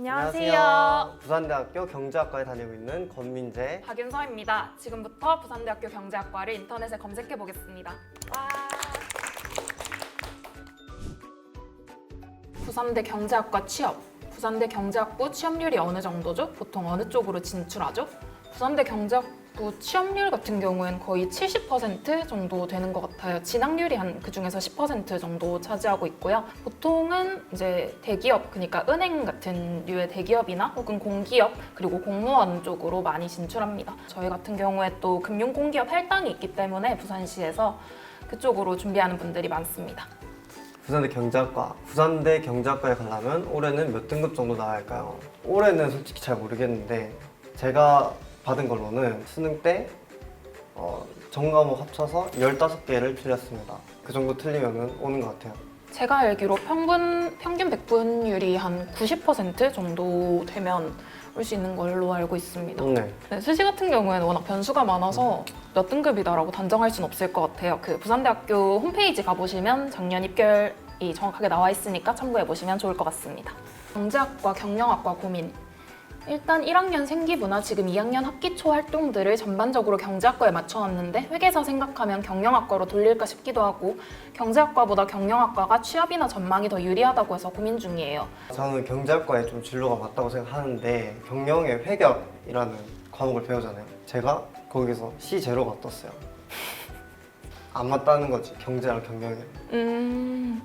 안녕하세요. 부산대학교 경제학과에 다니고 있는 권민재. 박윤서입니다. 지금부터 부산대학교 경제학과를 인터넷에 검색해 보겠습니다. 부산대 경제학과 취업. 부산대 경제학부 취업률이 어느 정도죠? 보통 어느 쪽으로 진출하죠? 부산대 경제학부 취업률 같은 경우엔 거의 70% 정도 되는 것 같아요. 진학률이 한 그중에서 10% 정도 차지하고 있고요. 보통은 이제 대기업, 그러니까 은행 같은 류의 대기업이나 혹은 공기업, 그리고 공무원 쪽으로 많이 진출합니다. 저희 같은 경우에 또 금융공기업 할당이 있기 때문에 부산시에서 그쪽으로 준비하는 분들이 많습니다. 부산대 경제학과에 가려면 올해는 몇 등급 정도 나와야 할까요? 올해는 솔직히 잘 모르겠는데 제가 받은 걸로는 수능 때 전 과목 합쳐서 15개를 틀렸습니다. 그 정도 틀리면 오는 것 같아요. 제가 알기로 평균 백분율이 한 90% 정도 되면 올 수 있는 걸로 알고 있습니다. 네. 네, 수시 같은 경우에는 워낙 변수가 많아서 몇 등급이다라고 단정할 수는 없을 것 같아요. 그 부산대학교 홈페이지 가보시면 작년 입결이 정확하게 나와 있으니까 참고해 보시면 좋을 것 같습니다. 경제학과, 경영학과 고민. 일단 1학년 생기부나 지금 2학년 학기 초 활동들을 전반적으로 경제학과에 맞춰놨는데 회계사 생각하면 경영학과로 돌릴까 싶기도 하고 경제학과보다 경영학과가 취업이나 전망이 더 유리하다고 해서 고민 중이에요. 저는 경제학과에 좀 진로가 맞다고 생각하는데 경영의 회계이라는 과목을 배우잖아요. 제가 거기서 C0가 떴어요. 안 맞다는 거지, 경제랑 경영이.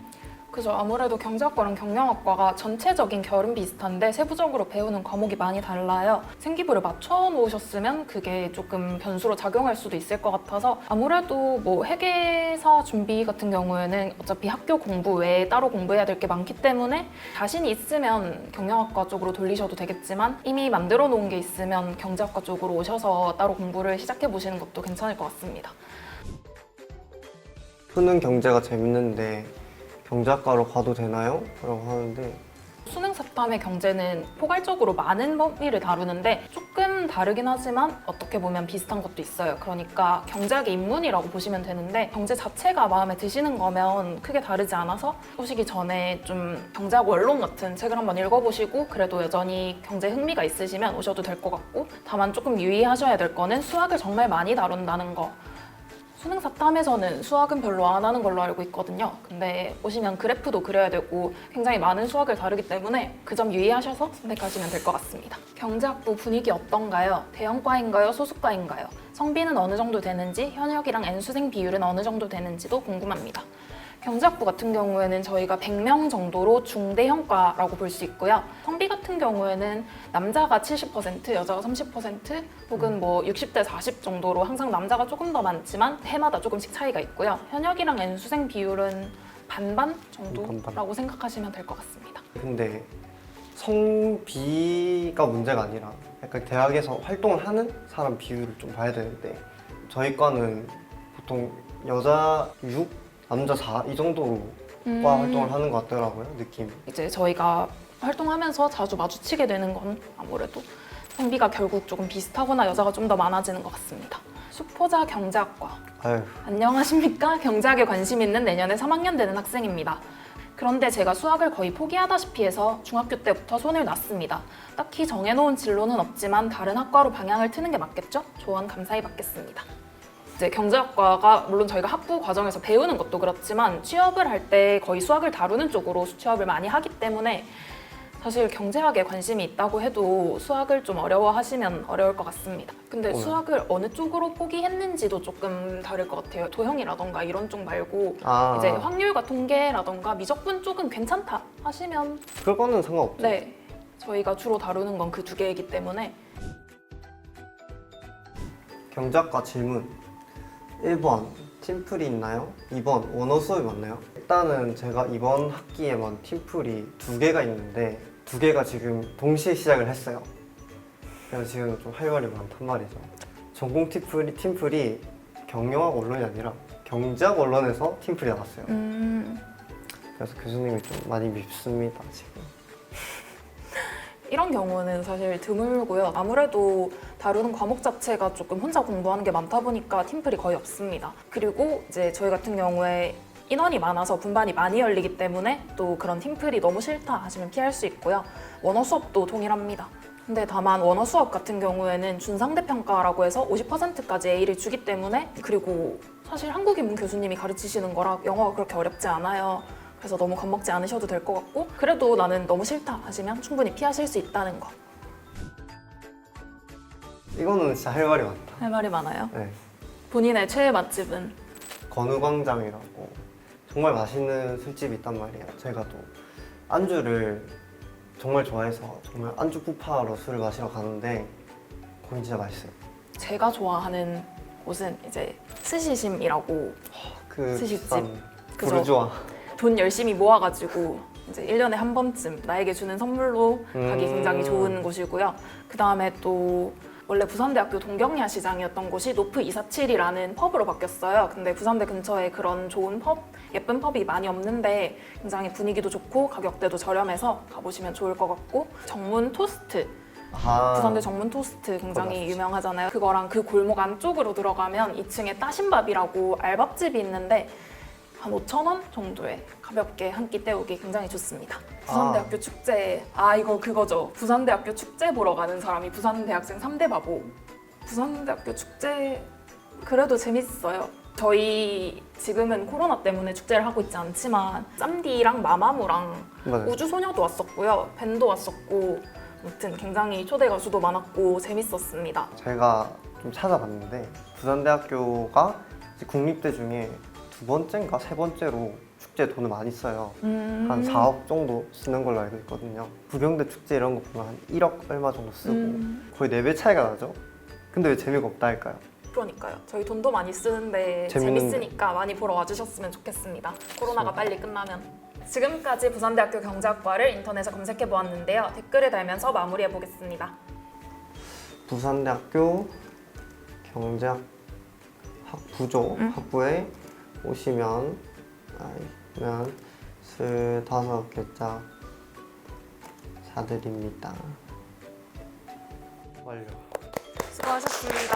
그죠. 아무래도 경제학과랑 경영학과가 전체적인 결은 비슷한데 세부적으로 배우는 과목이 많이 달라요. 생기부를 맞춰 놓으셨으면 그게 조금 변수로 작용할 수도 있을 것 같아서 아무래도 뭐 회계사 준비 같은 경우에는 어차피 학교 공부 외에 따로 공부해야 될 게 많기 때문에 자신이 있으면 경영학과 쪽으로 돌리셔도 되겠지만 이미 만들어 놓은 게 있으면 경제학과 쪽으로 오셔서 따로 공부를 시작해 보시는 것도 괜찮을 것 같습니다. 수능 경제가 재밌는데 경제학과로 가도 되나요? 라고 하는데 수능 사탐의 경제는 포괄적으로 많은 범위를 다루는데 조금 다르긴 하지만 어떻게 보면 비슷한 것도 있어요. 그러니까 경제학의 입문이라고 보시면 되는데 경제 자체가 마음에 드시는 거면 크게 다르지 않아서 오시기 전에 좀 경제학 원론 같은 책을 한번 읽어보시고 그래도 여전히 경제 흥미가 있으시면 오셔도 될 것 같고 다만 조금 유의하셔야 될 거는 수학을 정말 많이 다룬다는 거. 수능 사탐에서는 수학은 별로 안 하는 걸로 알고 있거든요. 근데 오시면 그래프도 그려야 되고 굉장히 많은 수학을 다루기 때문에 그 점 유의하셔서 선택하시면 될 것 같습니다. 경제학부 분위기 어떤가요? 대형과인가요? 소수과인가요? 성비는 어느 정도 되는지, 현역이랑 N수생 비율은 어느 정도 되는지도 궁금합니다. 경제학부 같은 경우에는 저희가 100명 정도로 중대형과라고 볼 수 있고요. 성비 같은 경우에는 남자가 70%, 여자가 30% 혹은 뭐 60대 40 정도로 항상 남자가 조금 더 많지만 해마다 조금씩 차이가 있고요. 현역이랑 N수생 비율은 반반 정도라고 생각하시면 될 것 같습니다. 근데 성비가 문제가 아니라 약간 대학에서 활동을 하는 사람 비율을 좀 봐야 되는데 저희 과는 보통 여자 6, 남자 4 이 정도로 과 활동을 하는 것 같더라고요, 느낌이. 이제 저희가 활동하면서 자주 마주치게 되는 건 아무래도 성비가 결국 조금 비슷하거나 여자가 좀 더 많아지는 것 같습니다. 수포자 경제학과. 아유, 안녕하십니까? 경제학에 관심 있는 내년에 3학년 되는 학생입니다. 그런데 제가 수학을 거의 포기하다시피 해서 중학교 때부터 손을 놨습니다. 딱히 정해놓은 진로는 없지만 다른 학과로 방향을 트는 게 맞겠죠? 조언 감사히 받겠습니다. 이제 경제학과가 물론 저희가 학부 과정에서 배우는 것도 그렇지만 취업을 할 때 거의 수학을 다루는 쪽으로 취업을 많이 하기 때문에 사실 경제학에 관심이 있다고 해도 수학을 좀 어려워하시면 어려울 것 같습니다. 근데 수학을 어느 쪽으로 포기했는지도 조금 다를 것 같아요. 도형이라던가 이런 쪽 말고 이제 확률과 통계라던가 미적분 쪽은 괜찮다 하시면 그거는 상관없죠. 네, 저희가 주로 다루는 건 그 두 개이기 때문에. 경제학과 질문 1번 팀플이 있나요? 2번 원어 수업이 맞나요? 일단은 제가 이번 학기에만 팀플이 2개가 있는데 2개가 지금 동시에 시작을 했어요. 그래서 지금 좀 할 말이 많단 말이죠. 전공 팀플이 경영학 원론이 아니라 경제학 원론에서 팀플이 나왔어요. 그래서 교수님이 좀 많이 밉습니다, 지금. 이런 경우는 사실 드물고요. 아무래도 다루는 과목 자체가 조금 혼자 공부하는 게 많다 보니까 팀플이 거의 없습니다. 그리고 이제 저희 같은 경우에 인원이 많아서 분반이 많이 열리기 때문에 또 그런 팀플이 너무 싫다 하시면 피할 수 있고요. 원어 수업도 동일합니다. 근데 다만 원어 수업 같은 경우에는 준상대평가라고 해서 50%까지 A를 주기 때문에, 그리고 사실 한국인문 교수님이 가르치시는 거라 영어가 그렇게 어렵지 않아요. 그래서 너무 겁먹지 않으셔도 될 것 같고, 그래도 나는 너무 싫다 하시면 충분히 피하실 수 있다는 거. 이거는 진짜 할 말이 많다. 할 말이 많아요. 네. 본인의 최애 맛집은? 건우광장이라고 정말 맛있는 술집이 있단 말이에요. 제가 또 안주를 정말 좋아해서 정말 안주 푸파로 술을 마시러 가는데 거기 진짜 맛있어요. 제가 좋아하는 곳은 이제 스시심이라고, 그 스시집. 비싼 그죠. 부르주아. 돈 열심히 모아가지고 이제 1년에 한 번쯤 나에게 주는 선물로 가기 굉장히 좋은 곳이고요. 그 다음에 또 원래 부산대학교 동경야 시장이었던 곳이 노프 247이라는 펍으로 바뀌었어요. 근데 부산대 근처에 그런 좋은 펍, 예쁜 펍이 많이 없는데 굉장히 분위기도 좋고 가격대도 저렴해서 가보시면 좋을 것 같고, 정문 토스트, 부산대 정문 토스트 굉장히 맛있지. 유명하잖아요. 그거랑 그 골목 안쪽으로 들어가면 2층에 따신밥이라고 알밥집이 있는데 한 5,000원 정도에 가볍게 한 끼 때우기 굉장히 좋습니다. 부산대학교 축제, 이거 그거죠. 부산대학교 축제 보러 가는 사람이 부산대학생 3대 바보. 부산대학교 축제 그래도 재밌어요. 저희 지금은 코로나 때문에 축제를 하고 있지 않지만 쌈디랑 마마무랑 맞아요. 우주소녀도 왔었고요. 밴도 왔었고, 아무튼 굉장히 초대 가수도 많았고 재밌었습니다. 제가 좀 찾아봤는데 부산대학교가 이제 국립대 중에 두 번째인가 세 번째로 축제에 돈을 많이 써요. 한 4억 정도 쓰는 걸로 알고 있거든요. 부경대 축제 이런 거 보면 한 1억 얼마 정도 쓰고 거의 4배 차이가 나죠. 근데 왜 재미가 없다 할까요? 그러니까요. 저희 돈도 많이 쓰는데 재밌는데. 재밌으니까 많이 보러 와주셨으면 좋겠습니다. 코로나가 빨리 끝나면. 지금까지 부산대학교 경제학과를 인터넷에 검색해 보았는데요. 댓글을 달면서 마무리해 보겠습니다. 부산대학교 경제학 부조 학부에 오시면 술 5개짝 사드립니다. 완료. 수고하셨습니다.